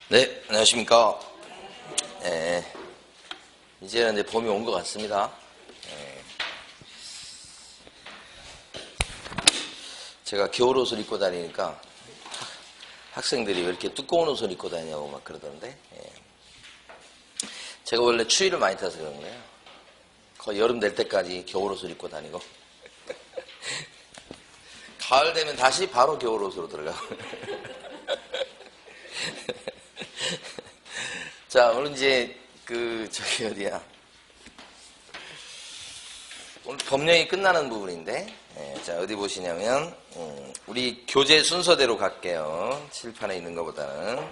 네, 안녕하십니까. 이제는 이제 봄이 온 것 같습니다. 제가 겨울 옷을 입고 다니니까 학생들이 왜 이렇게 두꺼운 옷을 입고 다니냐고 막 그러던데, 제가 원래 추위를 많이 타서 그런 거예요. 거의 여름 될 때까지 겨울 옷을 입고 다니고 가을 되면 다시 바로 겨울 옷으로 들어가고 자, 오늘 이제 어디야? 오늘 법령이 끝나는 부분인데, 자, 어디 보시냐면, 우리 교재 순서대로 갈게요. 칠판에 있는 것보다는.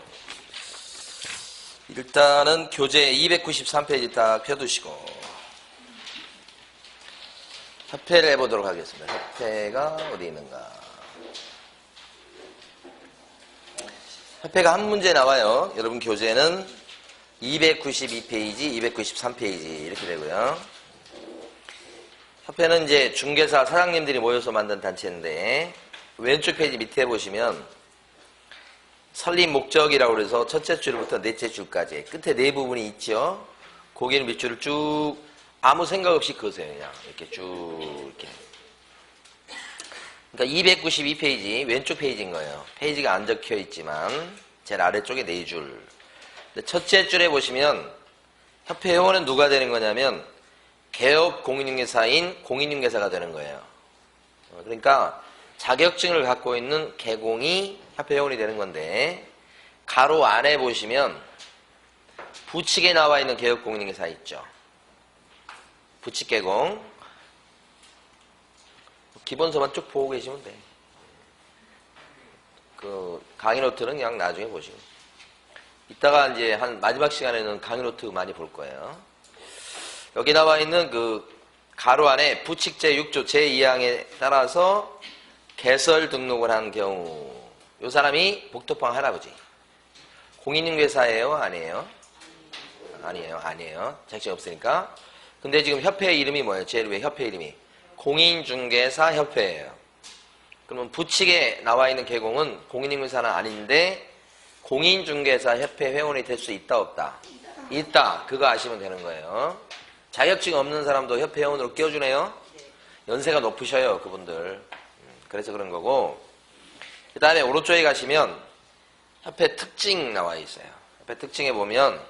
일단은 교재 293페이지 딱 펴두시고, 협회를 해보도록 하겠습니다. 협회가 어디 있는가? 협회가 한 문제 나와요. 여러분 교재는 292페이지, 293페이지 이렇게 되고요. 협회는 이제 중개사 사장님들이 모여서 만든 단체인데, 왼쪽 페이지 밑에 보시면 설립 목적이라고 해서 첫째 줄부터 넷째 줄까지 끝에 네 부분이 있죠. 거기는 밑줄을 쭉 아무 생각 없이 그으세요. 그냥 이렇게 쭉 이렇게. 그러니까 292페이지 왼쪽 페이지인 거예요. 페이지가 안 적혀 있지만 제일 아래쪽에 네 줄. 첫째 줄에 보시면 협회 회원은 누가 되는 거냐면 개업 공인중개사인 공인중개사가 되는 거예요. 그러니까 자격증을 갖고 있는 개공이 협회 회원이 되는 건데, 가로 안에 보시면 부칙에 나와 있는 개업 공인중개사 있죠. 부칙 개공. 기본서만 쭉 보고 계시면 돼. 강의 노트는 그냥 나중에 보시고. 이따가 이제 한 마지막 시간에는 강의 노트 많이 볼 거예요. 여기 나와 있는 가로 안에 부칙 제6조 제2항에 따라서 개설 등록을 한 경우, 이 사람이 복덕방 할아버지. 공인중개사예요? 아니에요? 아니에요. 자격증 없으니까. 근데 지금 협회 이름이 뭐예요? 제일 위에 협회 이름이 공인중개사협회예요. 그러면 부칙에 나와 있는 개공은 공인중개사는 아닌데 공인중개사협회 회원이 될 수 있다 없다? 있다. 그거 아시면 되는 거예요. 자격증 없는 사람도 협회 회원으로 끼워주네요. 연세가 높으셔요, 그분들. 그래서 그런 거고. 그 다음에 오른쪽에 가시면 협회 특징 나와 있어요. 협회 특징에 보면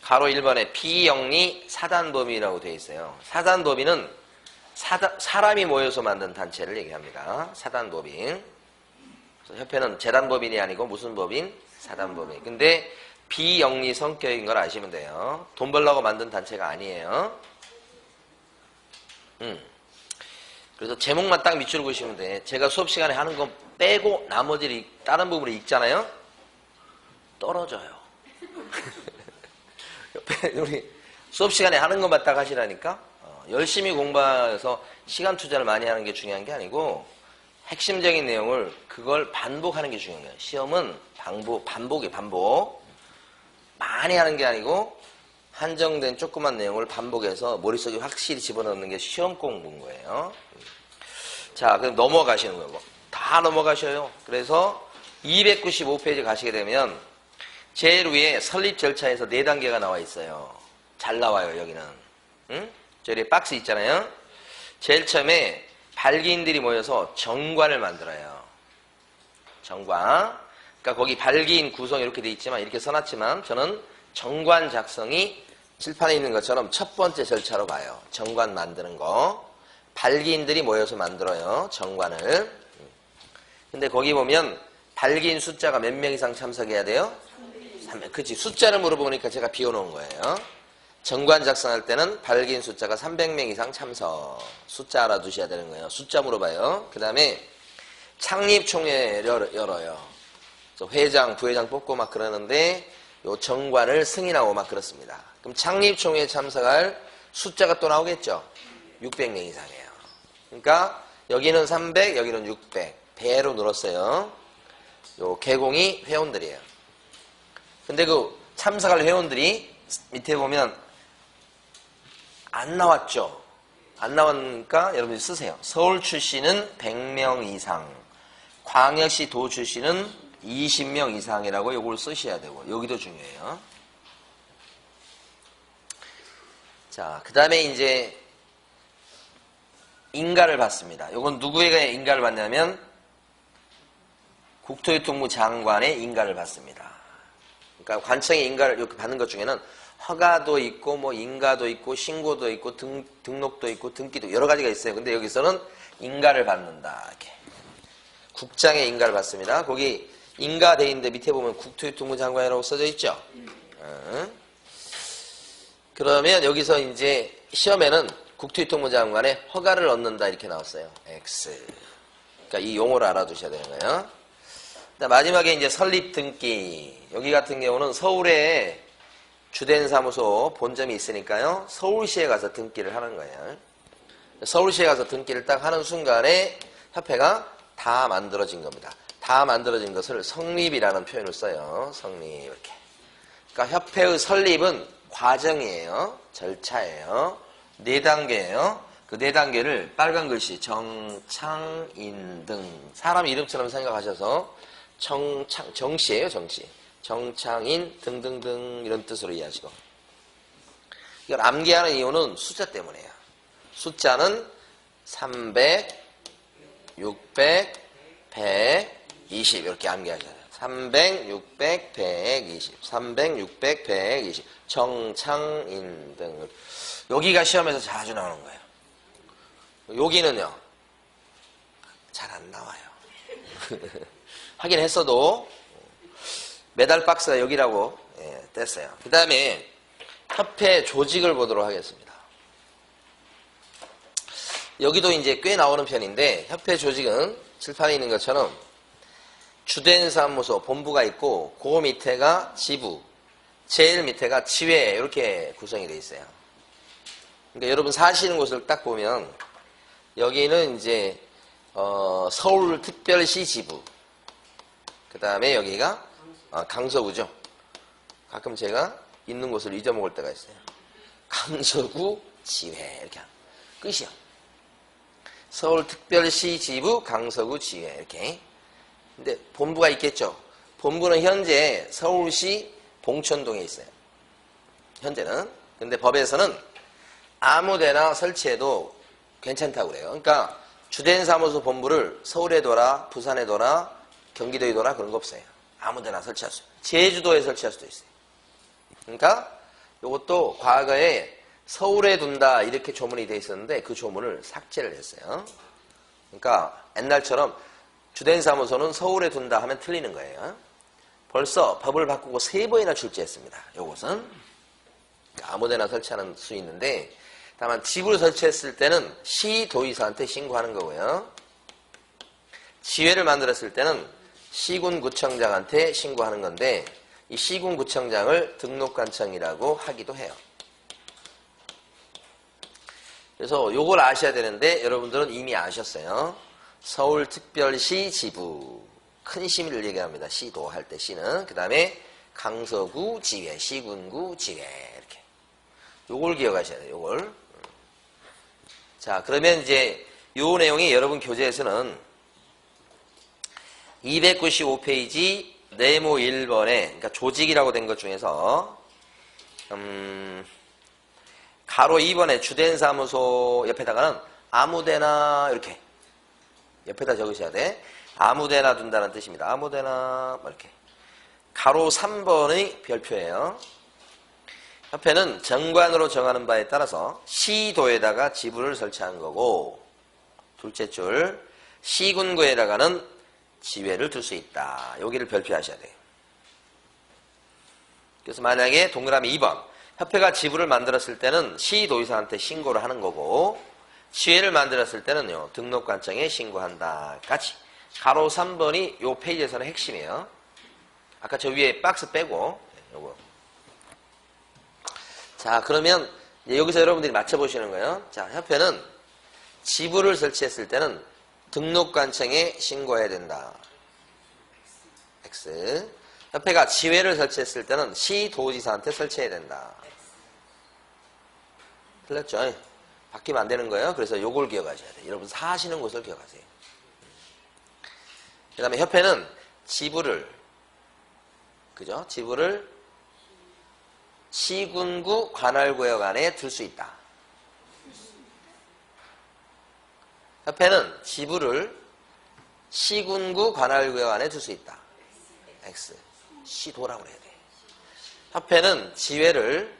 가로 1번에 비영리 사단법인이라고 되어 있어요. 사단법인은 사람이 모여서 만든 단체를 얘기합니다. 사단법인. 그래서 협회는 재단법인이 아니고 무슨 법인? 사단법인. 근데 비영리 성격인 걸 아시면 돼요. 돈 벌려고 만든 단체가 아니에요. 그래서 제목만 딱 밑줄 그으시면 돼. 제가 수업 시간에 하는 건 빼고 나머지 다른 부분을 읽잖아요. 떨어져요. 옆에 우리 수업 시간에 하는 것만 딱 하시라니까. 열심히 공부해서 시간 투자를 많이 하는 게 중요한 게 아니고 핵심적인 내용을 그걸 반복하는 게 중요한 거예요. 시험은 반복이에요. 반복. 많이 하는 게 아니고 한정된 조그만 내용을 반복해서 머릿속에 확실히 집어넣는 게 시험 공부인 거예요. 자, 그럼 넘어가시는 거예요. 다 넘어가셔요. 그래서 295페이지 가시게 되면 제일 위에 설립 절차에서 4단계가 나와 있어요. 잘 나와요, 여기는. 응? 저기 박스 있잖아요. 제일 처음에 발기인들이 모여서 정관을 만들어요. 정관. 그러니까 거기 발기인 구성이 이렇게 돼 있지만, 이렇게 써놨지만 저는 정관 작성이 칠판에 있는 것처럼 첫 번째 절차로 봐요. 정관 만드는 거. 발기인들이 모여서 만들어요. 정관을. 근데 거기 보면 발기인 숫자가 몇 명 이상 참석해야 돼요? 300. 그치. 숫자를 물어보니까 제가 비워놓은 거예요. 정관 작성할 때는 발기인 숫자가 300명 이상 참석. 숫자 알아두셔야 되는 거예요. 숫자 물어봐요. 그 다음에 창립총회 열어요. 그래서 회장, 부회장 뽑고 막 그러는데 요 정관을 승인하고 막 그렇습니다. 그럼 창립총회에 참석할 숫자가 또 나오겠죠? 600명 이상이에요. 그러니까 여기는 300, 여기는 600. 배로 늘었어요. 요 개공이 회원들이에요. 근데 참석할 회원들이 밑에 보면 안 나왔죠? 안 나왔으니까 여러분이 쓰세요. 서울 출신은 100명 이상, 광역시 도 출신은 20명 이상이라고 요걸 쓰셔야 되고, 여기도 중요해요. 자, 그 다음에 이제 인가를 받습니다. 요건 누구에게 인가를 받냐면 국토교통부 장관의 인가를 받습니다. 그러니까 관청의 인가를 이렇게 받는 것 중에는 허가도 있고 뭐 인가도 있고 신고도 있고 등록도 있고 등기도 여러 가지가 있어요. 근데 여기서는 인가를 받는다. 이렇게 국장의 인가를 받습니다. 거기 인가돼 있는데 밑에 보면 국토교통부 장관이라고 써져 있죠. 그러면 여기서 이제 시험에는 국토교통부 장관의 허가를 얻는다 이렇게 나왔어요. X. 그러니까 이 용어를 알아두셔야 되는 거예요. 마지막에 이제 설립 등기. 여기 같은 경우는 서울에 주된 사무소 본점이 있으니까요. 서울시에 가서 등기를 하는 거예요. 서울시에 가서 등기를 딱 하는 순간에 협회가 다 만들어진 겁니다. 다 만들어진 것을 성립이라는 표현을 써요. 성립 이렇게. 그러니까 협회의 설립은 과정이에요. 절차예요. 4단계예요. 그 4단계를 빨간 글씨 정창인 등 사람 이름처럼 생각하셔서 정씨예요. 정씨. 정창인 등등등 이런 뜻으로 이해하시고, 이걸 암기하는 이유는 숫자 때문이에요. 숫자는 300, 600, 120 이렇게 암기하셔야 돼요. 300, 600, 120 300, 600, 120 정창인 등. 여기가 시험에서 자주 나오는 거예요. 여기는요 잘 안 나와요. 하긴 했어도 메달 박스가 여기라고 뗐어요. 그 다음에 협회 조직을 보도록 하겠습니다. 여기도 이제 꽤 나오는 편인데, 협회 조직은 칠판에 있는 것처럼 주된 사무소 본부가 있고 그 밑에가 지부, 제일 밑에가 지회 이렇게 구성이 되어 있어요. 그러니까 여러분 사시는 곳을 딱 보면 여기는 이제 서울특별시 지부, 그 다음에 여기가 강서구죠. 가끔 제가 있는 곳을 잊어먹을 때가 있어요. 강서구 지회 이렇게 하면 끝이요. 서울특별시 지부 강서구 지회 이렇게. 근데 본부가 있겠죠. 본부는 현재 서울시 봉천동에 있어요. 현재는. 근데 법에서는 아무데나 설치해도 괜찮다고 그래요. 그러니까 주된 사무소 본부를 서울에 둬라, 부산에 둬라, 경기도에 둬라 그런 거 없어요. 아무데나 설치할 수 있어요. 제주도에 설치할 수도 있어요. 그러니까 이것도 과거에 서울에 둔다 이렇게 조문이 돼 있었는데 그 조문을 삭제를 했어요. 그러니까 옛날처럼 주된 사무소는 서울에 둔다 하면 틀리는 거예요. 벌써 법을 바꾸고 3번이나 출제했습니다. 이것은 그러니까 아무데나 설치하는 수 있는데, 다만 집을 설치했을 때는 시도의사한테 신고하는 거고요. 지회를 만들었을 때는 시군구청장한테 신고하는 건데, 이 시군구청장을 등록관청이라고 하기도 해요. 그래서 요걸 아셔야 되는데 여러분들은 이미 아셨어요. 서울특별시 지부, 큰 시를 얘기합니다. 시도 할 때 시는. 그 다음에 강서구 지회, 시군구 지회 이렇게. 요걸 기억하셔야 돼요. 요걸. 자, 그러면 이제 요 내용이 여러분 교재에서는 295페이지 네모 1번에, 그러니까 조직이라고 된 것 중에서 가로 2번에 주된 사무소 옆에다가는 아무데나 이렇게 옆에다 적으셔야 돼. 아무데나 둔다는 뜻입니다. 아무데나 이렇게. 가로 3번의 별표예요. 협회는 정관으로 정하는 바에 따라서 시도에다가 지부를 설치한 거고, 둘째 줄 시군구에다가는 지회를 둘 수 있다. 여기를 별표하셔야 돼요. 그래서 만약에 동그라미 2번 협회가 지부를 만들었을 때는 시도의사한테 신고를 하는 거고, 지회를 만들었을 때는요 등록관청에 신고한다. 같이 가로 3번이 요 페이지에서는 핵심이에요. 아까 저 위에 박스 빼고 요거. 자, 그러면 이제 여기서 여러분들이 맞춰보시는 거예요. 자, 협회는 지부를 설치했을 때는 등록관청에 신고해야 된다. X. 협회가 지회를 설치했을 때는 시도지사한테 설치해야 된다. 틀렸죠? 바뀌면 안 되는 거예요. 그래서 요걸 기억하셔야 돼요. 여러분 사시는 곳을 기억하세요. 그 다음에 협회는 지부를, 그죠? 지부를 시군구 관할구역 안에 둘 수 있다. 협회는 지부를 시군구 관할구역 안에 둘 수 있다. X. 시도라고 그래야 돼. 협회는 지회를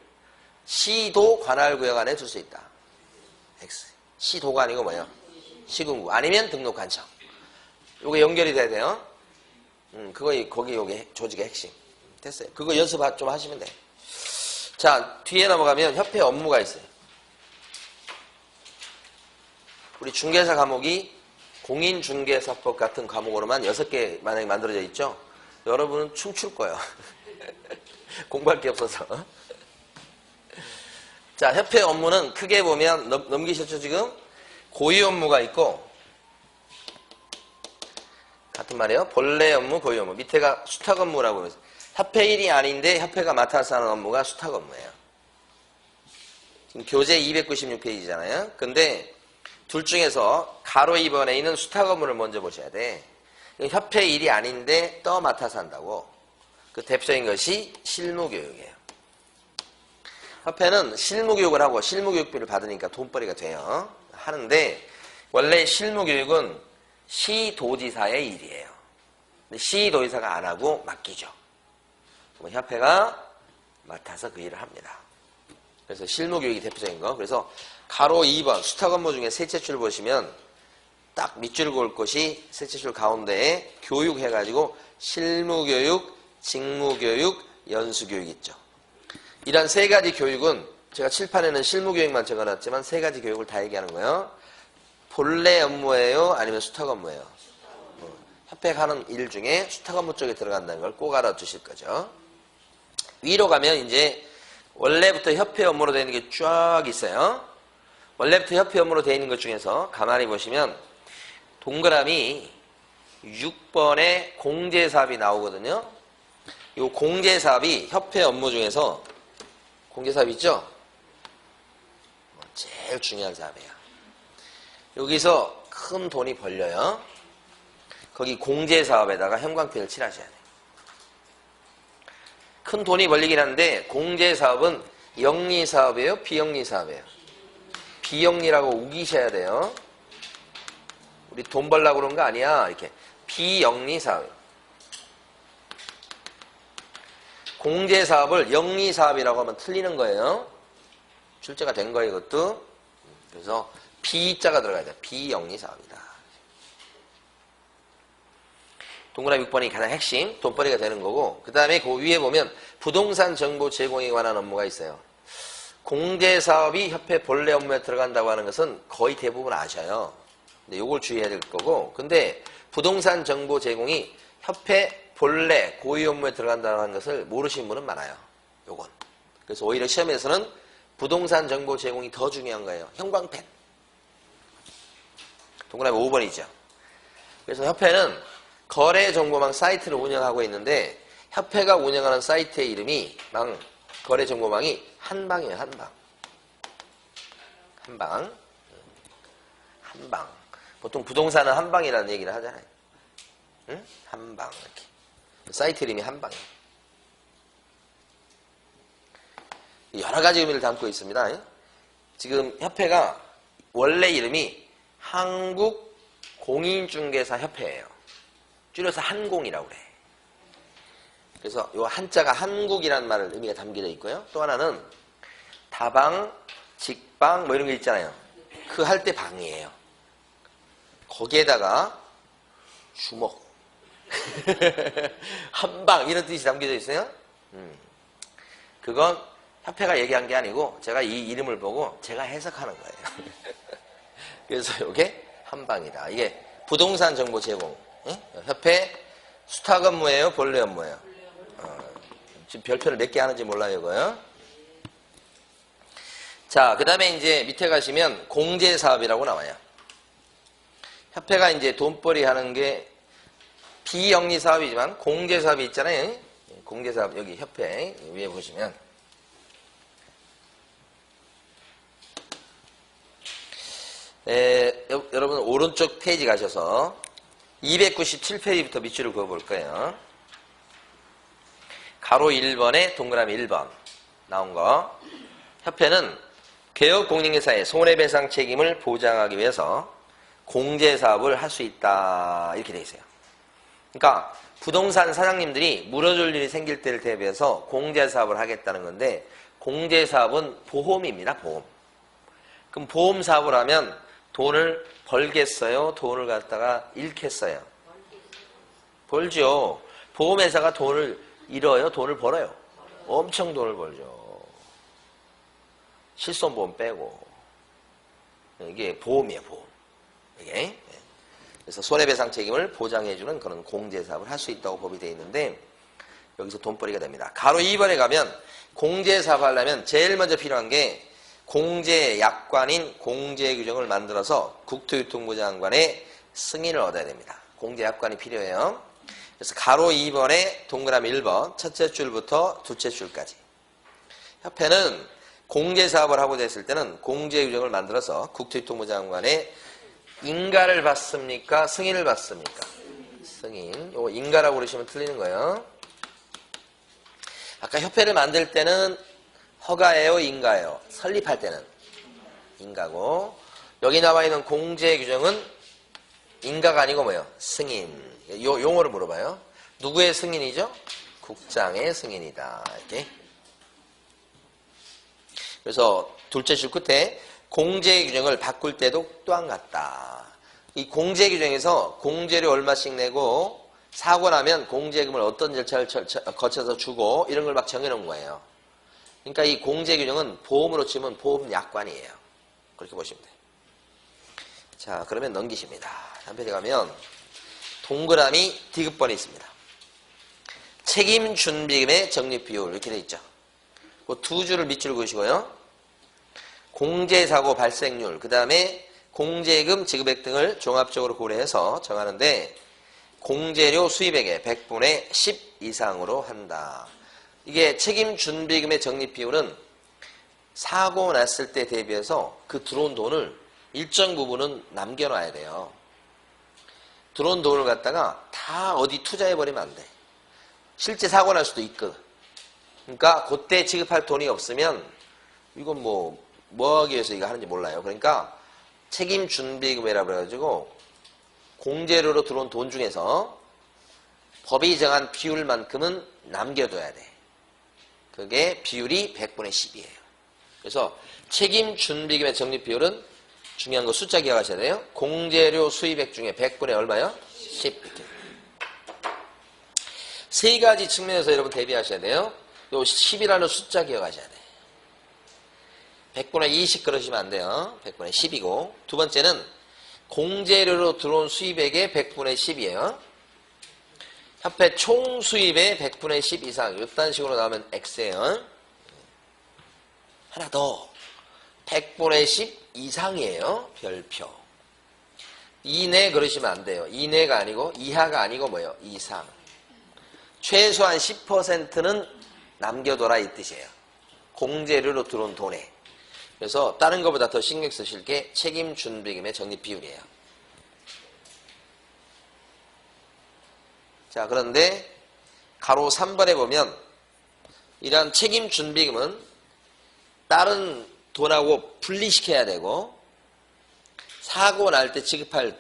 시도 관할구역 안에 둘 수 있다. X. 시도가 아니고 뭐예요? 시군구. 아니면 등록관청. 요게 연결이 돼야 돼요. 거기 요게 조직의 핵심. 됐어요. 그거 연습 좀 하시면 돼. 자, 뒤에 넘어가면 협회 업무가 있어요. 우리 중개사 과목이 공인중개사법 같은 과목으로만 6개 만약에 만들어져 있죠? 여러분은 춤출 거예요. 공부할 게 없어서. 자, 협회 업무는 크게 보면 넘기셨죠, 지금? 고유 업무가 있고, 같은 말이에요. 본래 업무, 고유 업무. 밑에가 수탁 업무라고 해서. 협회 일이 아닌데 협회가 맡아서 하는 업무가 수탁 업무예요. 지금 교재 296페이지잖아요. 근데 둘 중에서 가로 2번에 있는 수탁 업무를 먼저 보셔야 돼. 협회 일이 아닌데 떠 맡아서 한다고. 그 대표적인 것이 실무교육이에요. 협회는 실무교육을 하고 실무교육비를 받으니까 돈벌이가 돼요. 하는데 원래 실무교육은 시도지사의 일이에요. 근데 시도지사가 안 하고 맡기죠. 협회가 맡아서 그 일을 합니다. 그래서 실무교육이 대표적인 거. 그래서 가로 2번 수탁 업무 중에 셋째 줄 보시면 딱 밑줄 그을 곳이 셋째 줄 가운데에 교육 해가지고 실무교육, 직무교육, 연수교육 있죠. 이런 세 가지 교육은 제가 칠판에는 실무교육만 적어놨지만 세 가지 교육을 다 얘기하는 거예요. 본래 업무예요? 아니면 수탁 업무예요? 협회가 하는 일 중에 수탁 업무 쪽에 들어간다는 걸 꼭 알아두실 거죠. 위로 가면 이제 원래부터 협회 업무로 되어 있는 게 쫙 있어요. 원래부터 협회 업무로 되어 있는 것 중에서 가만히 보시면 동그라미 6번에 공제사업이 나오거든요. 이 공제사업이 협회 업무 중에서 공제사업 있죠? 제일 중요한 사업이에요. 여기서 큰 돈이 벌려요. 거기 공제사업에다가 형광펜을 칠하셔야 돼요. 큰 돈이 벌리긴 한데 공제사업은 영리사업이에요? 비영리사업이에요? 비영리라고 우기셔야 돼요. 우리 돈 벌려고 그런 거 아니야. 이렇게 비영리사업. 공제사업을 영리사업이라고 하면 틀리는 거예요. 출제가 된 거예요, 이것도. 그래서 비자가 들어가야 돼요. 비영리사업이다. 동그라미 6번이 가장 핵심, 돈벌이가 되는 거고, 그 다음에 그 위에 보면 부동산 정보 제공에 관한 업무가 있어요. 공제사업이 협회 본래 업무에 들어간다고 하는 것은 거의 대부분 아셔요. 근데 요걸 주의해야 될 거고, 근데 부동산 정보 제공이 협회 본래 고유 업무에 들어간다고 하는 것을 모르시는 분은 많아요. 요건. 그래서 오히려 시험에서는 부동산 정보 제공이 더 중요한 거예요. 형광펜. 동그라미 5번이죠. 그래서 협회는 거래정보망 사이트를 운영하고 있는데 협회가 운영하는 사이트의 이름이 거래정보망이 한방이에요. 한방. 한방. 한방. 보통 부동산은 한방이라는 얘기를 하잖아요. 응? 한방 이렇게. 사이트 이름이 한방이에요. 여러 가지 의미를 담고 있습니다. 지금 협회가 원래 이름이 한국공인중개사협회예요. 줄여서 한공이라고 그래. 그래서 이 한자가 한국이라는 말을 의미가 담겨져 있고요. 또 하나는 다방, 직방 뭐 이런 게 있잖아요. 그 할 때 방이에요. 거기에다가 주먹, 한방 이런 뜻이 담겨져 있어요. 그건 협회가 얘기한 게 아니고 제가 이 이름을 보고 제가 해석하는 거예요. 그래서 이게 한방이다. 이게 부동산 정보 제공. 응? 협회 수탁 업무예요? 본래 업무예요? 지금 별표를 몇 개 하는지 몰라요, 이거요. 자, 그 다음에 이제 밑에 가시면 공제사업이라고 나와요. 협회가 이제 돈벌이 하는 게 비영리사업이지만 공제사업이 있잖아요. 공제사업, 여기 협회 위에 보시면. 여러분, 오른쪽 페이지 가셔서 297페이지부터 밑줄을 그어볼 거예요. 가로 1번에 동그라미 1번 나온 거. 협회는 개업공인회사의 손해배상 책임을 보장하기 위해서 공제사업을 할 수 있다. 이렇게 돼 있어요. 그러니까 부동산 사장님들이 물어줄 일이 생길 때를 대비해서 공제사업을 하겠다는 건데, 공제사업은 보험입니다. 보험. 그럼 보험사업을 하면 돈을 벌겠어요? 돈을 갖다가 잃겠어요? 벌죠. 보험회사가 돈을 잃어요? 돈을 벌어요? 엄청 돈을 벌죠. 실손보험 빼고. 이게 보험이에요. 보험. 이게. 그래서 손해배상 책임을 보장해주는 그런 공제사업을 할 수 있다고 법이 되어 있는데, 여기서 돈벌이가 됩니다. 가로 2번에 가면 공제사업을 하려면 제일 먼저 필요한 게 공제약관인 공제규정을 만들어서 국토유통부 장관의 승인을 얻어야 됩니다. 공제약관이 필요해요. 그래서 가로 2번에 동그라미 1번 첫째 줄부터 둘째 줄까지. 협회는 공제사업을 하고 됐을 때는 공제규정을 만들어서 국토유통부 장관의 인가를 받습니까? 승인을 받습니까? 승인. 요거 인가라고 그러시면 틀리는 거예요. 아까 협회를 만들 때는 허가예요? 인가예요? 설립할 때는 인가고, 여기 나와 있는 공제규정은 인가가 아니고 뭐예요? 승인. 요 용어를 물어봐요. 누구의 승인이죠? 국장의 승인이다. 이렇게. 그래서 둘째 줄 끝에 공제규정을 바꿀 때도 또한 같다. 이 공제규정에서 공제료 얼마씩 내고 사고 나면 공제금을 어떤 절차를 거쳐서 주고 이런 걸 막 정해놓은 거예요. 그러니까 이 공제규정은 보험으로 치면 보험약관이에요. 그렇게 보시면 돼요. 자, 그러면 넘기십니다. 한편에 가면 동그라미 디귿번이 있습니다. 책임준비금의 적립비율 이렇게 돼 있죠. 그 두 줄을 밑줄 그으시고요. 공제사고 발생률, 그 다음에 공제금 지급액 등을 종합적으로 고려해서 정하는데, 공제료 수입액의 100분의 10 이상으로 한다. 이게 책임준비금의 적립비율은 사고 났을 때 대비해서 그 들어온 돈을 일정 부분은 남겨놔야 돼요. 들어온 돈을 갖다가 다 어디 투자해버리면 안 돼. 실제 사고 날 수도 있거든. 그러니까 그때 지급할 돈이 없으면 이건 뭐 하기 위해서 이거 하는지 몰라요. 그러니까 책임준비금이라고 그래가지고 공제료로 들어온 돈 중에서 법이 정한 비율만큼은 남겨둬야 돼. 그게 비율이 100분의 10이에요. 그래서 책임준비금의 적립비율은 중요한 거 숫자 기억하셔야 돼요. 공제료 수입액 중에 100분의 얼마요? 10. 세 가지 측면에서 여러분 대비하셔야 돼요. 요 10이라는 숫자 기억하셔야 돼. 100분의 20 그러시면 안 돼요. 100분의 10이고. 두 번째는 공제료로 들어온 수입액의 100분의 10이에요. 협회 총 수입의 100분의 10 이상. 이딴 식으로 나오면 X예요. 하나 더. 100분의 10 이상이에요. 별표. 이내 그러시면 안 돼요. 이내가 아니고 이하가 아니고 뭐예요? 이상. 최소한 10%는 남겨둬라 이 뜻이에요. 공제료로 들어온 돈에. 그래서 다른 것보다 더 신경 쓰실 게 책임준비금의 적립비율이에요. 자, 그런데 가로 3번에 보면 이러한 책임준비금은 다른 돈하고 분리시켜야 되고 사고 날 때 지급할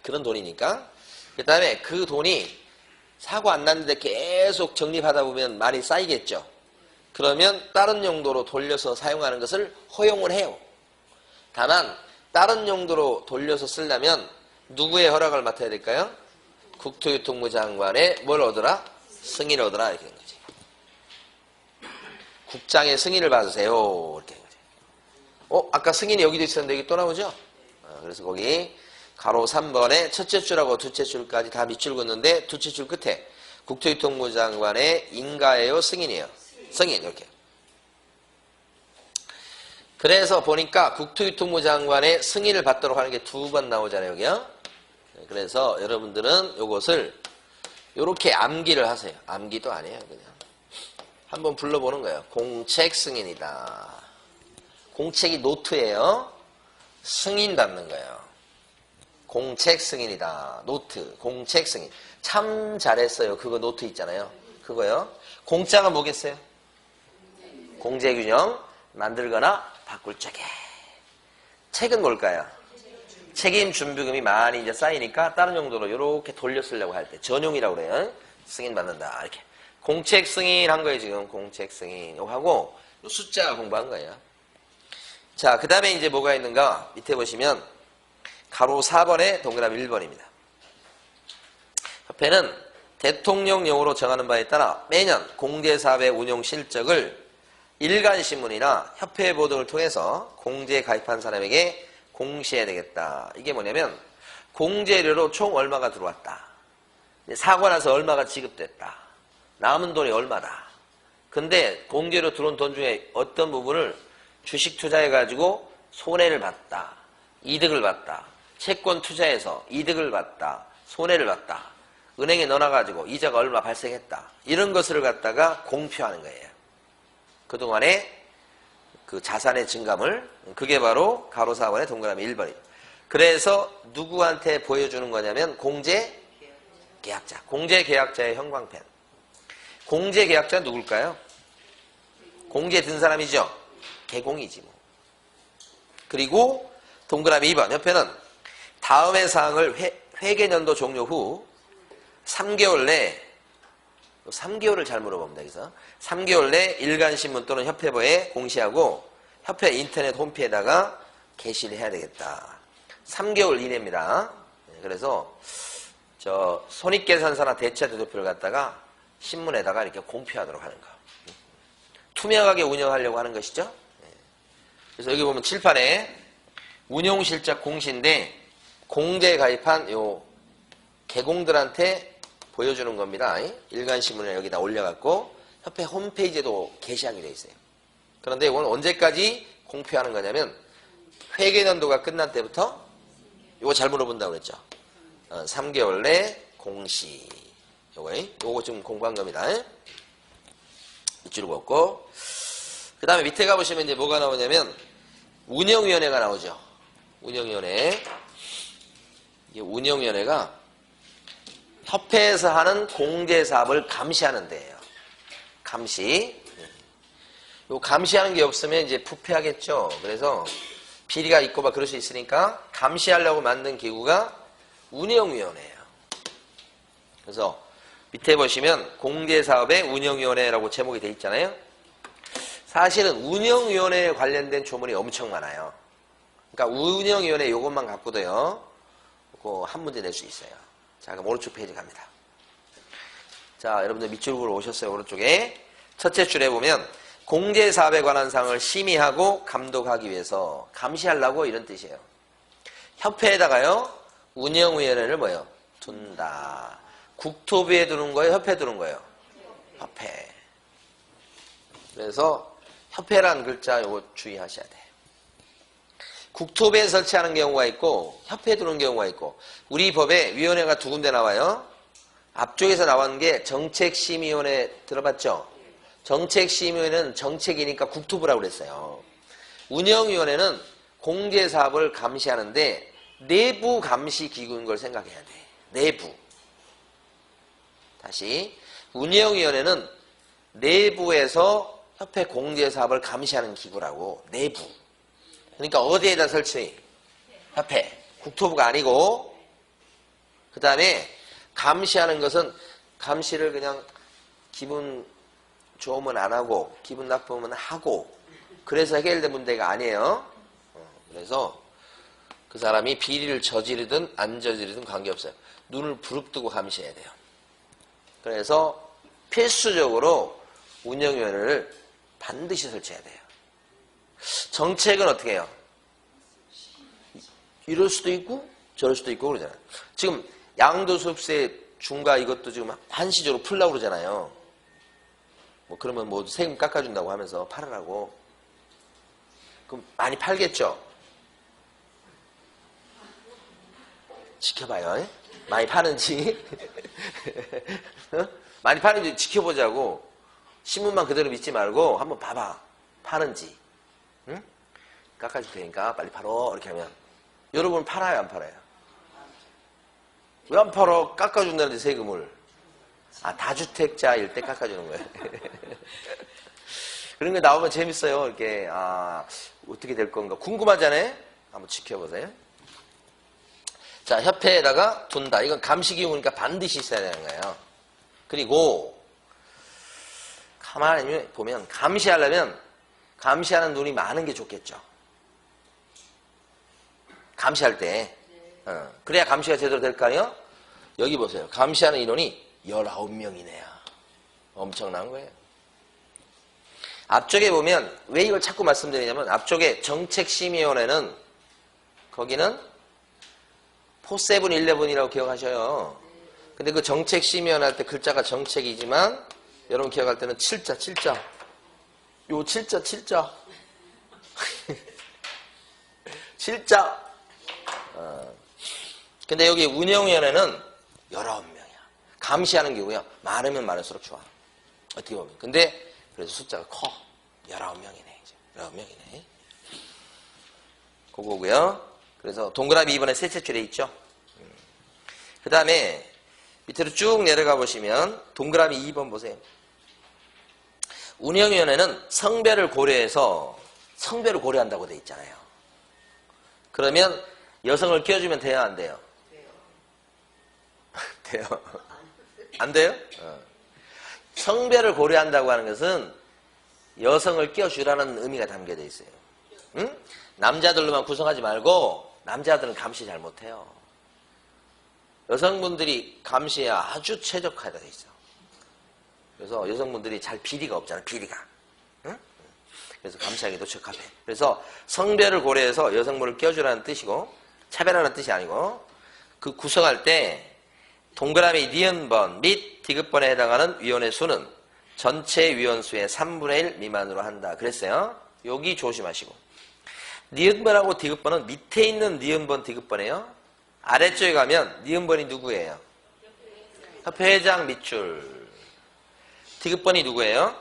그런 돈이니까, 그 다음에 그 돈이 사고 안 났는데 계속 적립하다 보면 많이 쌓이겠죠. 그러면 다른 용도로 돌려서 사용하는 것을 허용을 해요. 다만 다른 용도로 돌려서 쓰려면 누구의 허락을 맡아야 될까요? 국토유통부 장관의 뭘 얻어라? 승인을 얻어라. 이렇게 된 거지. 국장의 승인을 받으세요. 이렇게 된 거지. 아까 승인이 여기도 있었는데 여기 또 나오죠? 그래서 거기 가로 3번에 첫째 줄하고 둘째 줄까지 다 밑줄 긋는데 둘째 줄 끝에 국토유통부 장관의 인가예요? 승인이에요? 승인. 이렇게. 그래서 보니까 국토유통부 장관의 승인을 받도록 하는 게 두 번 나오잖아요. 여기요. 그래서 여러분들은 요것을 요렇게 암기를 하세요. 암기도 아니에요. 그냥 한번 불러보는 거예요. 공책 승인이다. 공책이 노트예요. 승인 받는 거예요. 공책 승인이다. 노트, 공책 승인. 참 잘했어요. 그거 노트 있잖아요. 그거요. 공장은 뭐겠어요? 공제균형 만들거나 바꿀 적에. 책은 뭘까요? 책임 준비금이 많이 이제 쌓이니까 다른 용도로 이렇게 돌려 쓰려고 할 때 전용이라고 그래요. 승인 받는다. 이렇게. 공책 승인한 거예요, 지금. 공책 승인. 이거 하고 숫자 공부한 거예요. 자, 그 다음에 이제 뭐가 있는가? 밑에 보시면 가로 4번에 동그라미 1번입니다. 협회는 대통령령으로 정하는 바에 따라 매년 공제사업의 운용 실적을 일간신문이나 협회 보도를 통해서 공제에 가입한 사람에게 공시해야 되겠다. 이게 뭐냐면 공제료로 총 얼마가 들어왔다. 사고 나서 얼마가 지급됐다. 남은 돈이 얼마다. 근데 공제로 들어온 돈 중에 어떤 부분을 주식 투자해가지고 손해를 봤다. 이득을 봤다. 채권 투자해서 이득을 봤다. 손해를 봤다. 은행에 넣어놔가지고 이자가 얼마 발생했다. 이런 것을 갖다가 공표하는 거예요. 그동안의 그 자산의 증감을. 그게 바로 가로 4번의 동그라미 1번이에요. 그래서 누구한테 보여주는 거냐면 공제계약자. 공제계약자의 형광펜. 공제계약자는 누굴까요? 공제 든 사람이죠. 개공이지 뭐. 그리고 동그라미 2번. 옆에는 다음의 사항을 회계년도 종료 후 3개월 내 3개월을 잘 물어봅니다. 그래서 3개월 내 일간신문 또는 협회보에 공시하고 협회 인터넷 홈페이지에다가 게시를 해야 되겠다. 3개월 이내입니다. 그래서 저 손익계산서나 대차 대조표를 갖다가 신문에다가 이렇게 공표하도록 하는 거. 투명하게 운영하려고 하는 것이죠. 그래서 여기 보면 칠판에 운용실적 공시인데 공제에 가입한 요 개공들한테 보여주는 겁니다. 일간신문에 여기다 올려갖고 협회 홈페이지에도 게시하게 돼 있어요. 그런데 이건 언제까지 공표하는 거냐면 회계년도가 끝난 때부터 요거 잘 물어본다고 그랬죠. 3개월 내 공시. 요거 지금 공부한 겁니다. 밑줄을 긋고 그 다음에 밑에 가보시면 이제 뭐가 나오냐면 운영위원회가 나오죠. 운영위원회. 이 운영위원회가 협회에서 하는 공제사업을 감시하는 데예요. 감시. 요 감시하는 게 없으면 이제 부패하겠죠. 그래서 비리가 있고 막 그럴 수 있으니까 감시하려고 만든 기구가 운영위원회예요. 그래서 밑에 보시면 공제사업의 운영위원회라고 제목이 되어 있잖아요. 사실은 운영위원회에 관련된 조문이 엄청 많아요. 그러니까 운영위원회 이것만 갖고도요. 그거 한 문제 낼 수 있어요. 자, 그럼 오른쪽 페이지 갑니다. 자, 여러분들 밑줄으로 오셨어요. 오른쪽에. 첫째 줄에 보면 공제사업에 관한 사항을 심의하고 감독하기 위해서 감시하려고 이런 뜻이에요. 협회에다가요. 운영위원회를 뭐예요? 둔다. 국토부에 두는 거예요? 협회에 두는 거예요? 협회. 그래서 협회라는 글자 요거 주의하셔야 돼요. 국토부에 설치하는 경우가 있고 협회에 두는 경우가 있고 우리 법에 위원회가 두 군데 나와요. 앞쪽에서 나온 게 정책심의위원회 들어봤죠? 정책심의위원회는 정책이니까 국토부라고 그랬어요. 운영위원회는 공제사업을 감시하는데 내부 감시기구인 걸 생각해야 돼. 내부. 다시 운영위원회는 내부에서 협회 공제사업을 감시하는 기구라고. 내부. 그러니까 어디에다 설치? 협회. 국토부가 아니고. 그 다음에 감시하는 것은 감시를 그냥 기분 좋으면 안 하고 기분 나쁘면 하고 그래서 해결된 문제가 아니에요. 그래서 그 사람이 비리를 저지르든 안 저지르든 관계없어요. 눈을 부릅뜨고 감시해야 돼요. 그래서 필수적으로 운영위원회를 반드시 설치해야 돼요. 정책은 어떻게 해요? 이럴 수도 있고 저럴 수도 있고 그러잖아요. 지금 양도소득세 중과 이것도 지금 한시적으로 풀려고 그러잖아요. 뭐 그러면 뭐 세금 깎아준다고 하면서 팔으라고. 그럼 많이 팔겠죠? 지켜봐요. 에? 많이 파는지. 어? 많이 파는지 지켜보자고. 신문만 그대로 믿지 말고 한번 봐봐. 파는지. 응? 깎아줄 테니까 빨리 팔어. 이렇게 하면. 여러분 팔아요 안 팔아요? 왜 안 팔아? 깎아준다는데 세금을. 아, 다주택자일 때 깎아주는 거예요. 그런 게 나오면 재밌어요. 이렇게, 아, 어떻게 될 건가. 궁금하잖아요? 한번 지켜보세요. 자, 협회에다가 둔다. 이건 감시기구니까 반드시 있어야 되는 거예요. 그리고, 가만히 보면, 감시하려면, 감시하는 눈이 많은 게 좋겠죠. 감시할 때. 그래야 감시가 제대로 될까요? 여기 보세요. 감시하는 인원이 19명이네요. 엄청난 거예요. 앞쪽에 보면 왜 이걸 자꾸 말씀드리냐면 앞쪽에 정책심의위원회는 거기는 4711이라고 기억하셔요. 근데 그 정책심의위원회 할 때 글자가 정책이지만 여러분 기억할 때는 7자. 요 7자. 7자. 근데 여기 운영위원회는 19명이야. 감시하는 기구야. 많으면 많을수록 좋아. 어떻게 보면. 근데 그래서 숫자가 커. 19명이네. 이제. 19명이네. 그거고요. 그래서 동그라미 2번에 셋째 줄에 있죠. 그 다음에 밑으로 쭉 내려가 보시면 동그라미 2번 보세요. 운영위원회는 성별을 고려해서 성별을 고려한다고 돼 있잖아요. 그러면 여성을 끼워주면 돼요? 안 돼요? 돼요. 안 돼요? 성별을 고려한다고 하는 것은 여성을 끼워주라는 의미가 담겨져 있어요. 응? 남자들로만 구성하지 말고 남자들은 감시 잘 못해요. 여성분들이 감시에 아주 최적화되어 있어. 그래서 여성분들이 잘 비리가 없잖아. 비리가. 응? 그래서 감시하기도 적합해. 그래서 성별을 고려해서 여성분을 끼워주라는 뜻이고 차별하는 뜻이 아니고 그 구성할 때 동그라미 니은번 및 디귿번에 해당하는 위원의 수는 전체 위원수의 3분의 1 미만으로 한다. 그랬어요. 여기 조심하시고. 니은번하고 디귿번은 밑에 있는 니은번 디귿번이에요. 아래쪽에 가면 니은번이 누구예요? 협회회장 밑줄. 디귿번이 누구예요?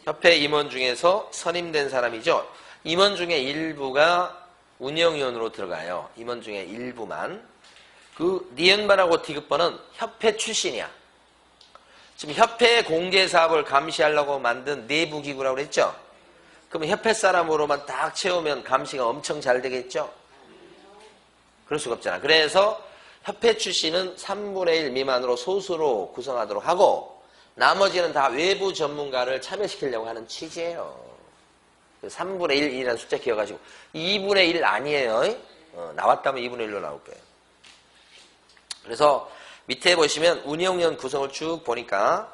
협회 임원 중에서 선임된 사람이죠. 임원 중에 일부가 운영위원으로 들어가요. 임원 중에 일부만. 그 니은번하고 디귿번은 협회 출신이야. 지금 협회 공개사업을 감시하려고 만든 내부기구라고 그랬죠? 그러면 협회 사람으로만 딱 채우면 감시가 엄청 잘 되겠죠? 그럴 수가 없잖아. 그래서 협회 출신은 3분의 1 미만으로 소수로 구성하도록 하고 나머지는 다 외부 전문가를 참여시키려고 하는 취지예요. 3분의 1이라는 숫자 기억하시고 2분의 1 아니에요. 나왔다면 2분의 1로 나올 거예요. 그래서 밑에 보시면 운영위원 구성을 쭉 보니까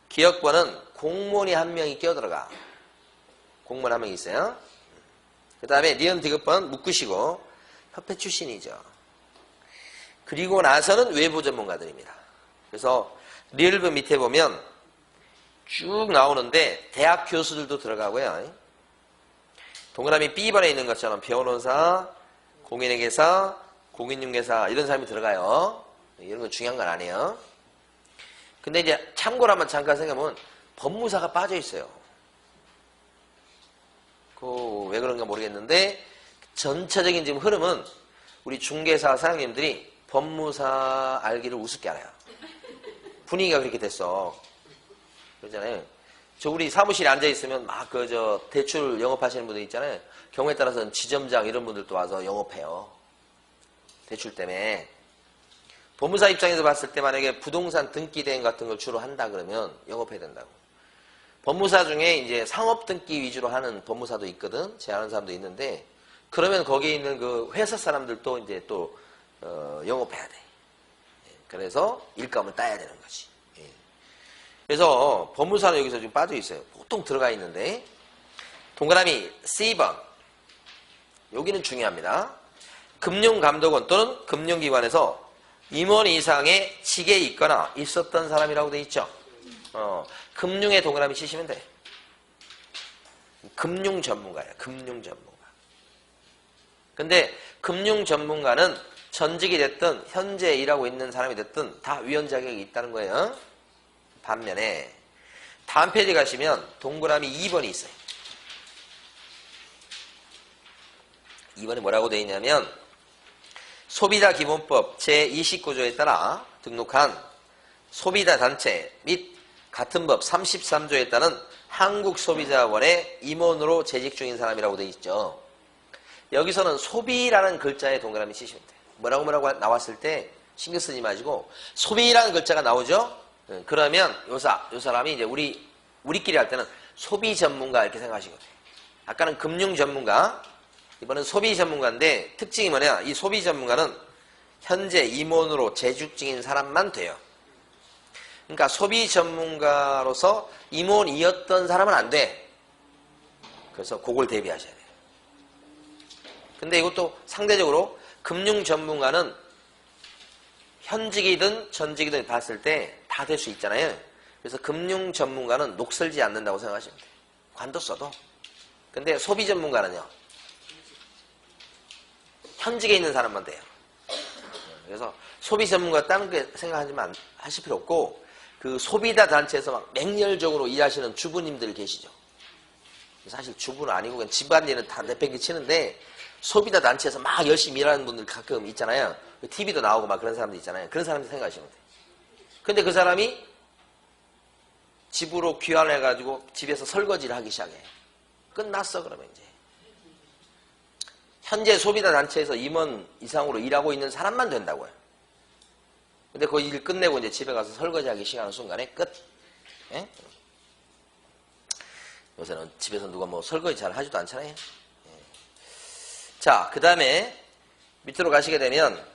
기억번은 공무원이 한 명이 끼어들어가. 공무원 한 명이 있어요. 그 다음에 니은 디귿번 묶으시고 협회 출신이죠. 그리고 나서는 외부 전문가들입니다. 그래서 리을브 밑에 보면 쭉 나오는데 대학 교수들도 들어가고요. 동그라미 B번에 있는 것처럼 변호사, 공인회계사, 공인중개사 이런 사람이 들어가요. 이런 건 중요한 건 아니에요. 근데 이제 참고로 한번 잠깐 생각해보면 법무사가 빠져 있어요. 왜 그런가 모르겠는데 전체적인 지금 흐름은 우리 중개사 사장님들이 법무사 알기를 우습게 알아요. 분위기가 그렇게 됐어. 그러잖아요. 저 우리 사무실에 앉아있으면 막 대출 영업하시는 분들 있잖아요. 경우에 따라서는 지점장 이런 분들도 와서 영업해요. 대출 때문에. 법무사 입장에서 봤을 때 만약에 부동산 등기 대행 같은 걸 주로 한다 그러면 영업해야 된다고. 법무사 중에 이제 상업 등기 위주로 하는 법무사도 있거든. 제하는 사람도 있는데 그러면 거기에 있는 그 회사 사람들도 이제 또 영업해야 돼. 그래서 일감을 따야 되는 거지. 그래서 법무사는 여기서 지금 빠져 있어요. 보통 들어가 있는데 동그라미 C번 여기는 중요합니다. 금융감독원 또는 금융기관에서 임원 이상의 직에 있거나 있었던 사람이라고 돼 있죠. 금융에 동그라미 치시면 돼. 금융 전문가예요. 금융 전문가. 근데 금융 전문가는 전직이 됐든 현재 일하고 있는 사람이 됐든 다 위원 자격이 있다는 거예요. 반면에 다음 페이지 가시면 동그라미 2번이 있어요. 2번에 뭐라고 돼 있냐면 소비자 기본법 제29조에 따라 등록한 소비자 단체 및 같은 법 33조에 따른 한국소비자원의 임원으로 재직 중인 사람이라고 되어 있죠. 여기서는 소비라는 글자에 동그라미 치시면 돼요. 뭐라고 나왔을 때 신경 쓰지 마시고 소비라는 글자가 나오죠. 그러면 요 사람이 이제 우리끼리 할 때는 소비 전문가 이렇게 생각하시면 돼요. 아까는 금융 전문가, 이번엔 소비 전문가인데 특징이 뭐냐? 이 소비 전문가는 현재 임원으로 재직 중인 사람만 돼요. 그러니까 소비 전문가로서 임원이었던 사람은 안 돼. 그래서 그걸 대비하셔야 돼요. 근데 이것도 상대적으로 금융 전문가는 현직이든 전직이든 봤을 때 다 될 수 있잖아요. 그래서 금융 전문가는 녹슬지 않는다고 생각하시면 돼요. 관도 써도. 근데 소비 전문가는요. 현직에 있는 사람만 돼요. 그래서 소비 전문가 다른 게 생각하지만 하실 필요 없고 그 소비자 단체에서 막 맹렬적으로 일하시는 주부님들 계시죠. 사실 주부는 아니고 그냥 집안일은 다 내팽개치는데 소비자 단체에서 막 열심히 일하는 분들 가끔 있잖아요. TV도 나오고 막 그런 사람들 있잖아요. 그런 사람들 생각하시면 돼요. 근데 그 사람이 집으로 귀환해가지고 집에서 설거지를 하기 시작해. 끝났어 그러면 이제. 현재 소비자 단체에서 임원 이상으로 일하고 있는 사람만 된다고요. 근데 그 일 끝내고 이제 집에 가서 설거지하기 시작하는 순간에 끝. 예? 요새는 집에서 누가 뭐 설거지 잘 하지도 않잖아요. 예. 자, 그 다음에 밑으로 가시게 되면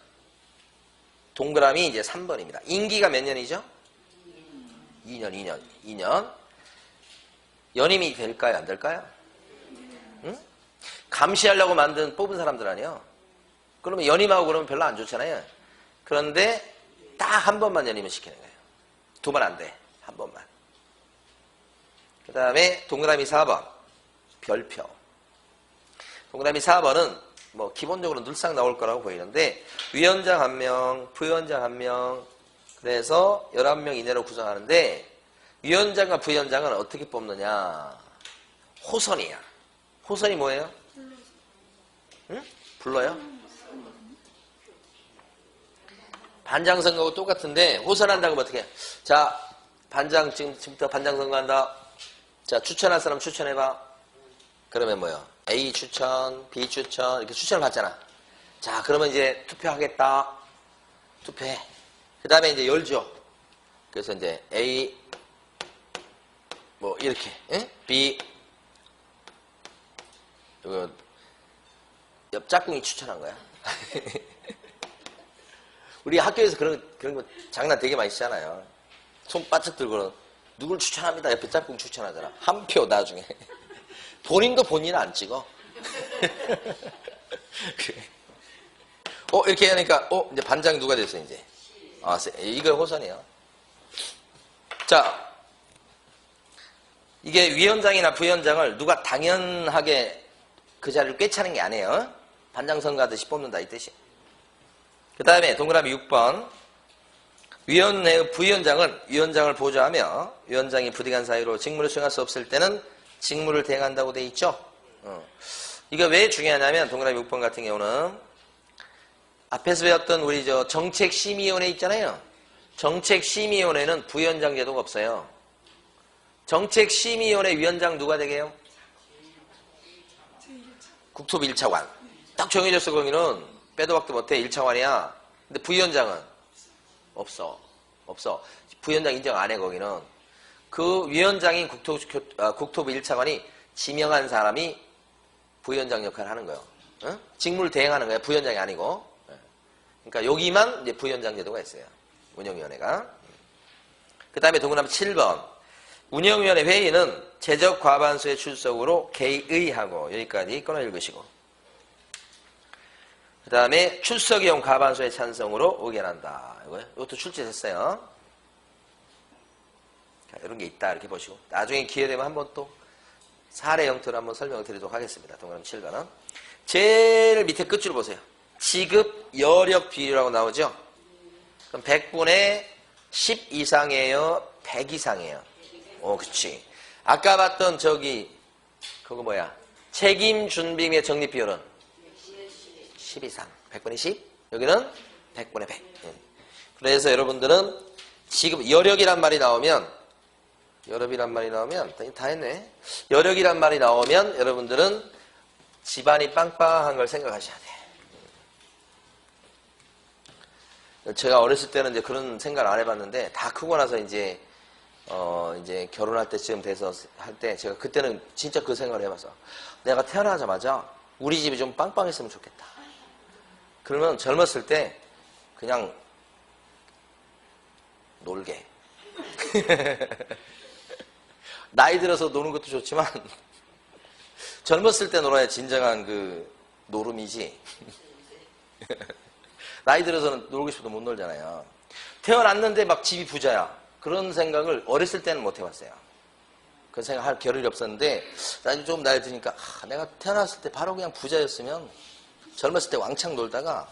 동그라미 이제 3번입니다. 임기가 몇 년이죠? 2년. 연임이 될까요? 안 될까요? 응? 감시하려고 뽑은 사람들 아니에요. 그러면 연임하고 그러면 별로 안 좋잖아요. 그런데 딱 한 번만 연임을 시키는 거예요. 2번 안 돼. 한 번만. 그 다음에 동그라미 4번. 별표. 동그라미 4번은 뭐 기본적으로 늘상 나올 거라고 보이는데 위원장 1명, 부위원장 1명 그래서 11명 이내로 구성하는데 위원장과 부위원장은 어떻게 뽑느냐. 호선이야. 호선이 뭐예요? 응? 불러요? 반장 선거하고 똑같은데 호선한다고 하면 어떻게 해? 자, 반장 지금부터 반장 선거한다. 자, 추천할 사람 추천해봐. 그러면 뭐요? A 추천, B 추천 이렇게 추천을 받잖아. 자, 그러면 이제 투표하겠다. 투표해. 그 다음에 이제 열죠. 그래서 이제 A 뭐 이렇게, 응? B 이거 옆 짝꿍이 추천한 거야. 우리 학교에서 그런 거 장난 되게 많이 쓰잖아요. 손 바짝 들고 누굴 추천합니다. 옆에 짝꿍 추천하잖아. 한 표 나중에. 본인도 본인 안 찍어. 이렇게 하니까, 이제 반장 누가 됐어, 이제. 이거 호선이에요. 자, 이게 위원장이나 부위원장을 누가 당연하게 그 자리를 꿰차는 게 아니에요. 반장 선거 하듯이 뽑는다, 이 뜻이. 그 다음에 동그라미 6번. 부위원장은 위원장을 보좌하며 위원장이 부득이한 사유로 직무를 수행할 수 없을 때는 직무를 대행한다고 돼 있죠. 이거 왜 중요하냐면 동그라미 6번 같은 경우는 앞에서 배웠던 우리 정책심의위원회 있잖아요. 정책심의위원회는 부위원장 제도가 없어요. 정책심의위원회 위원장 누가 되게요? 국토부 1차관. 딱 정해졌어. 거기는 빼도 박도 못해. 1차관이야. 근데 부위원장은 없어. 부위원장 인정 안 해. 거기는. 그 위원장인 국토부 1차관이 지명한 사람이 부위원장 역할을 하는 거예요. 응? 직무를 대행하는 거예요. 부위원장이 아니고. 그러니까 여기만 이제 부위원장 제도가 있어요. 운영위원회가. 그 다음에 동그라미 7번. 운영위원회 회의는 재적 과반수의 출석으로 개의하고 여기까지 꺼내 읽으시고. 그 다음에 출석이용 과반수의 찬성으로 의견한다. 이것도 출제됐어요. 이런 게 있다 이렇게 보시고 나중에 기회되면 한번 또 사례 형태로 한번 설명을 드리도록 하겠습니다. 동그라미 7번은 제일 밑에 끝줄 보세요. 지급 여력 비율이라고 나오죠. 그럼 100분의 10 이상이에요? 100 이상이에요? 그치. 아까 봤던 그거 뭐야? 책임 준비금의 적립 비율은 10 이상. 100분의 10? 여기는 100분의 100. 예. 그래서 여러분들은 지금 여력이란 말이 나오면 다 했네. 여력이란 말이 나오면 여러분들은 집안이 빵빵한 걸 생각하셔야 돼. 제가 어렸을 때는 이제 그런 생각을 안 해봤는데 다 크고 나서 이제 결혼할 때쯤 돼서 할 때 제가 그때는 진짜 그 생각을 해봤어. 내가 태어나자마자 우리 집이 좀 빵빵했으면 좋겠다. 그러면 젊었을 때 그냥 놀게. 나이 들어서 노는 것도 좋지만 젊었을 때 놀아야 진정한 그 노름이지. 나이 들어서는 놀고 싶어도 못 놀잖아요. 태어났는데 막 집이 부자야. 그런 생각을 어렸을 때는 못 해봤어요. 그런 생각할 겨를이 없었는데 나중에 조금 나이 드니까 내가 태어났을 때 바로 그냥 부자였으면 젊었을 때 왕창 놀다가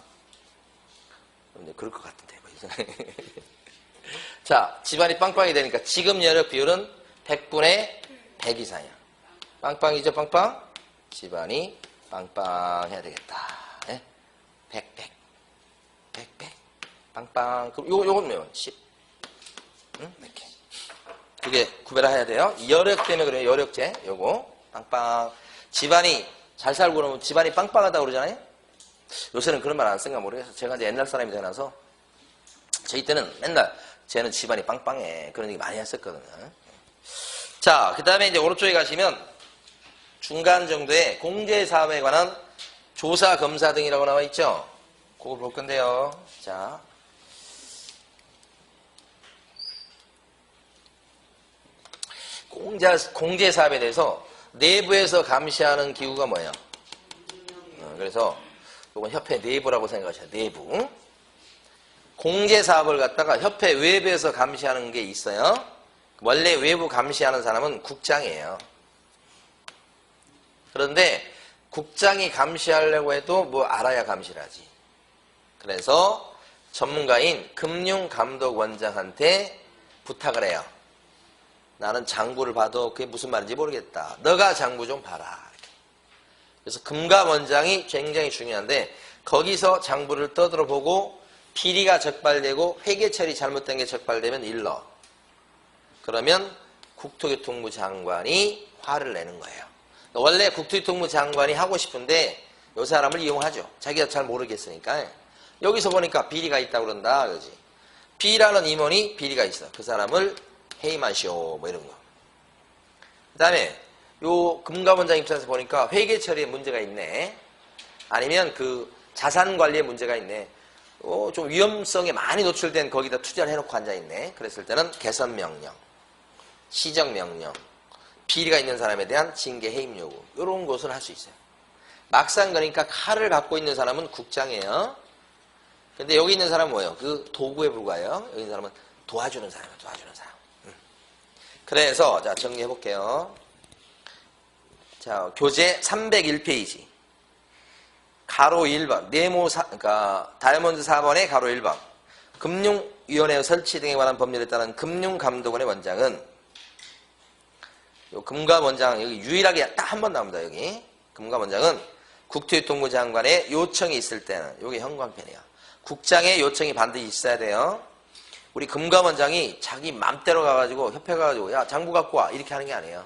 그럴 것 같은데. 자, 집안이 빵빵이 되니까 지금 여력 비율은 100분의 100 이상이야. 빵빵이죠, 빵빵? 집안이 빵빵해야 되겠다. 예? 100, 100. 100, 100. 빵빵. 그럼 요건 뭐예요? 10. 응? 이렇게. 그게 구별해야 돼요. 여력 때문에 그래요. 여력제. 요거. 빵빵. 집안이 잘 살고 그러면 집안이 빵빵하다고 그러잖아요? 요새는 그런 말 안 쓴가 모르겠어요. 제가 이제 옛날 사람이 되나서 저희 때는 맨날 쟤는 집안이 빵빵해. 그런 얘기 많이 했었거든요. 자, 그 다음에 이제 오른쪽에 가시면 중간 정도의 공제사업에 관한 조사, 검사 등이라고 나와 있죠? 그거 볼 건데요. 자. 공제사업에 대해서 내부에서 감시하는 기구가 뭐예요? 그래서 이건 협회 내부라고 생각하셔야 돼요. 내부. 공제사업을 갖다가 협회 외부에서 감시하는 게 있어요. 원래 외부 감시하는 사람은 국장이에요. 그런데 국장이 감시하려고 해도 뭐 알아야 감시를 하지. 그래서 전문가인 금융감독원장한테 부탁을 해요. 나는 장부를 봐도 그게 무슨 말인지 모르겠다. 너가 장부 좀 봐라. 이렇게. 그래서 금감원장이 굉장히 중요한데 거기서 장부를 떠들어보고 비리가 적발되고 회계 처리 잘못된 게 적발되면 일러. 그러면 국토교통부 장관이 화를 내는 거예요. 원래 국토교통부 장관이 하고 싶은데 이 사람을 이용하죠. 자기가 잘 모르겠으니까. 여기서 보니까 비리가 있다고 그런다. 그러지. B라는 임원이 비리가 있어. 그 사람을 해임하시오. 뭐 이런 거. 그 다음에 요 금감원장 입장에서 보니까 회계 처리에 문제가 있네. 아니면 그 자산 관리에 문제가 있네. 좀 위험성에 많이 노출된 거기다 투자를 해놓고 앉아있네. 그랬을 때는 개선명령, 시정명령, 비리가 있는 사람에 대한 징계 해임 요구 이런 것을 할 수 있어요. 막상 그러니까 칼을 갖고 있는 사람은 국장이에요. 근데 여기 있는 사람은 뭐예요? 그 도구에 불과해요. 여기 있는 사람은 도와주는 사람이에요. 도와주는 사람. 그래서 자 정리해 볼게요. 자 교재 301페이지 가로 1번 그러니까 다이아몬드 4번의 가로 1번 금융위원회 설치 등에 관한 법률에 따른 금융감독원의 원장은 요 금감원장 여기 유일하게 딱 한 번 나옵니다. 여기 금감원장은 국토교통부 장관의 요청이 있을 때는 여기 형광펜이야. 국장의 요청이 반드시 있어야 돼요. 우리 금감원장이 자기 맘대로 가가지고 협회 가가지고 야 장부 갖고 와 이렇게 하는 게 아니에요.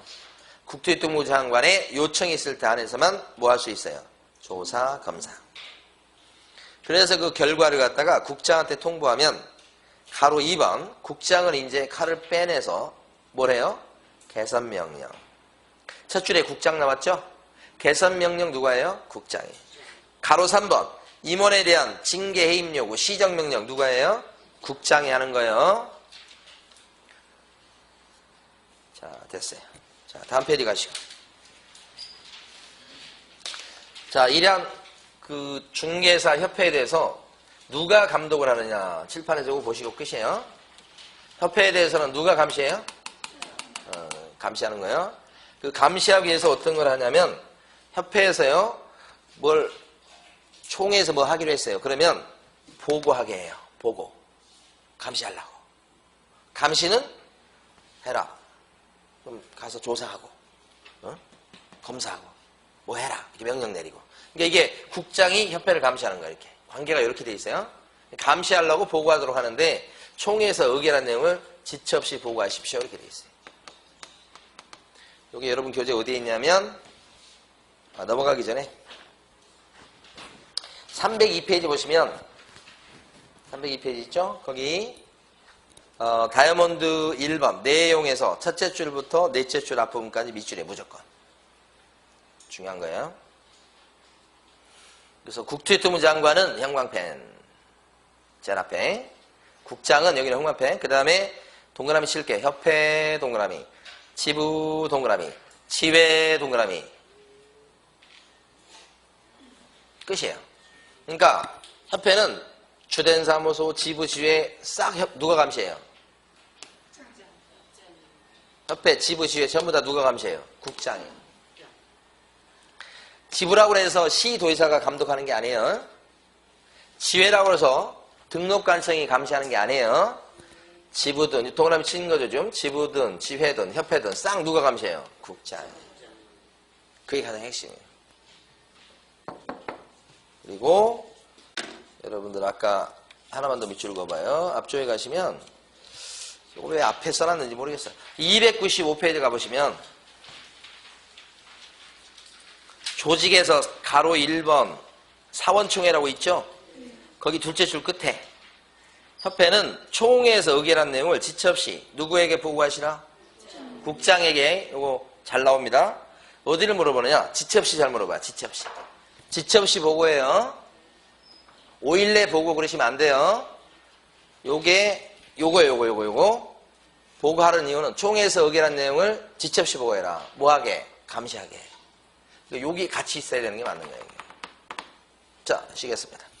국토교통부 장관의 요청이 있을 때 안에서만 뭐 할 수 있어요? 조사, 검사. 그래서 그 결과를 갖다가 국장한테 통보하면 가로 2번 국장은 이제 칼을 빼내서 뭐래요? 개선명령. 첫 줄에 국장 나왔죠? 개선명령 누가 해요? 국장이. 가로 3번 임원에 대한 징계 해임 요구 시정명령 누가 해요? 국장이 하는 거예요. 자 됐어요. 자 다음 페이지 가시고. 자, 일양 그 중개사 협회에 대해서 누가 감독을 하느냐 칠판에 적어 보시고 끝이에요. 협회에 대해서는 누가 감시해요? 감시하는 거예요. 그 감시하기 위해서 어떤 걸 하냐면 협회에서요 뭘 총회에서 뭐 하기로 했어요. 그러면 보고하게 해요. 보고 감시하려고. 감시는 해라. 그럼 가서 조사하고 검사하고 뭐 해라 이렇게 명령 내리고. 그러니까 이게 국장이 협회를 감시하는 거야. 이렇게 관계가 이렇게 돼 있어요. 감시하려고 보고하도록 하는데 총회에서 의결한 내용을 지체 없이 보고하십시오. 이렇게 돼 있어요. 여기 여러분 교재 어디에 있냐면 넘어가기 전에 302페이지 보시면 302페이지 있죠? 거기 다이아몬드 1번 내용에서 첫째 줄부터 넷째 줄 앞부분까지 밑줄에 무조건 중요한 거예요. 그래서 국토유통부 장관은 형광펜 제일 앞에, 국장은 여기는 형광펜, 그 다음에 동그라미 칠게. 협회 동그라미, 지부 동그라미, 지회 동그라미. 끝이에요. 그러니까 협회는 주된 사무소, 지부, 지회 싹 누가 감시해요? 협회, 지부, 지회 전부 다 누가 감시해요? 국장이에요. 지부라고 해서 시도의사가 감독하는 게 아니에요. 지회라고 해서 등록관청이 감시하는 게 아니에요. 지부든, 동그라미 치는 거죠, 좀. 지부든, 지회든, 협회든 싹 누가 감시해요? 국장이에요. 그게 가장 핵심이에요. 그리고 여러분들 아까 하나만 더 밑줄 그어봐요. 앞쪽에 가시면 이거 왜 앞에 써놨는지 모르겠어요. 295페이지 가보시면 조직에서 가로 1번 사원총회라고 있죠? 거기 둘째 줄 끝에 협회는 총회에서 의결한 내용을 지체 없이 누구에게 보고하시라? 국장에게. 이거 잘 나옵니다. 어디를 물어보느냐? 지체 없이 잘 물어봐요. 지체 없이. 지체 없이 보고해요. 5일 내 보고 그러시면 안 돼요. 요거. 보고하는 이유는 총회에서 의결한 내용을 지체 없이 보고해라. 뭐하게? 감시하게. 여기 같이 있어야 되는 게 맞는 거예요. 자, 쉬겠습니다.